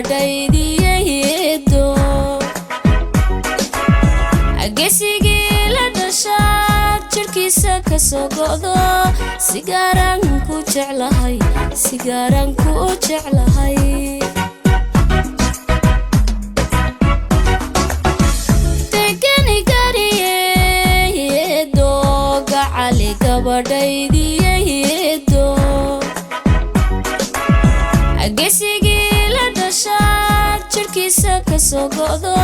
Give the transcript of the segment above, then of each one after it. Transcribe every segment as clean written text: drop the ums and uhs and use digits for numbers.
gabadhaydiyeedo geesigii la dhashaad jirkiisa ka soo go'do sigaaran ku jeclahay tegani gariyeedo gacali gabadhaydiyeedo geesigii la dhashaad jirkiisa ka soo go'do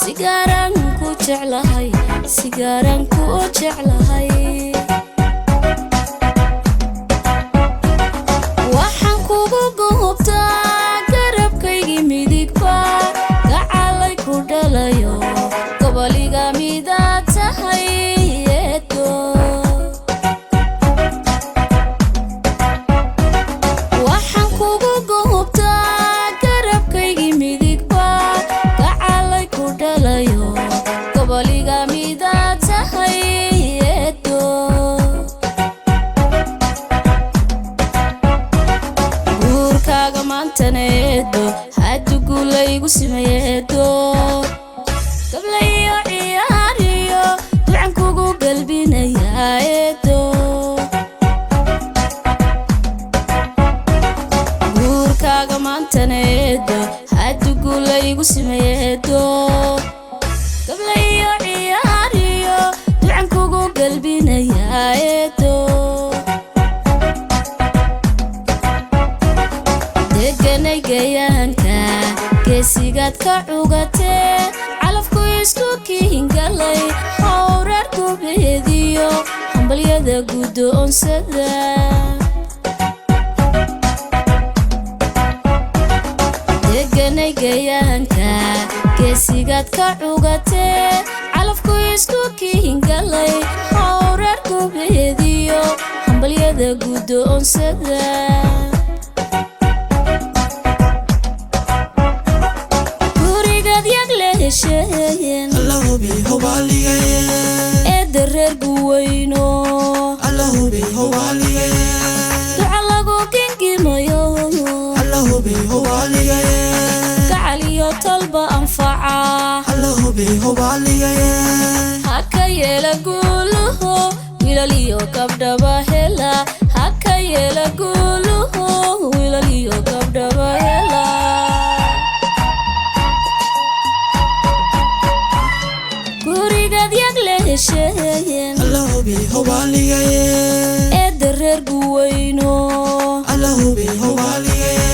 sigaaran ku jeclahay waxaan kugu goobtaa garabkaygii midigba gacalay ku dhalayo goboliga midaad tahay eedo waxaan kugu goobtaa garabkaygii midigba gacalay ku dhalayo goboliga midaad tahay eedo guurkaaga maantana eedo haddu guulaygu simayeedo gablayo ciyaariyo ducan kugu galbinayaa eedo guurkaaga maantana eedo haddu guulaygu simayeedo gablayo ciyaariyo ducan kugu galbinayaa eedo deganay gayaanka geesigaad ka cugatee calafku isku kiingalay hawrar gubeediyo hambalyada guddoonsada deganay gayaanka geesigaad ka cugatee calafku isku kiingalay hawrar gubeediyo hambalyada guddoonsada gurigaad yag lehesheen allahubi hawaligaye eedda reer guweyno allahubi hawaligaye duca lagu gengimayo allahubi hawaligaye gacaliyo talba anfaca allahubi hawaligaye haka yeela guuluhu wiilaliyo gabdhaba hela haka yeela guuluhu wiilaliyo gabdhaba hela gurigaad yag lehesheen allahubi hawaligaye eedda reer guweyno allahubi hawaligaye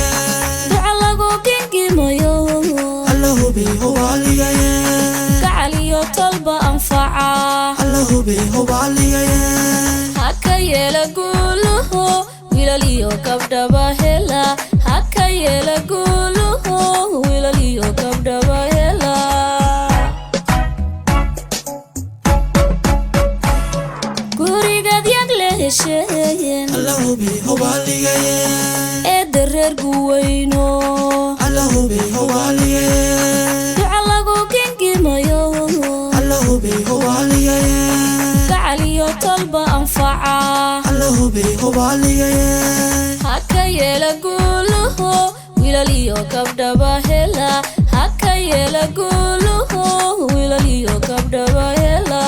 duca lagu gengimayo allahubi hawaligaye gacaliyo talba anfaca allahubi hawaligaye haka yeela guuluhu wiilaliyo gabdhaba hela haka yeela guuluhu wiilaliyo gabdhaba hela gurigaad yag lehesheen allahubi hawaligaye eedda reer guweyno allahubi hawaligaye duca lagu gengimayo allahubi hawaligaye gacaliyo talba anfaca allahubi hawaligaye haka yeela guuluhu wiilaliyo gabdhaba hela haka yeela guuluhu wiilaliyo gabdhaba hela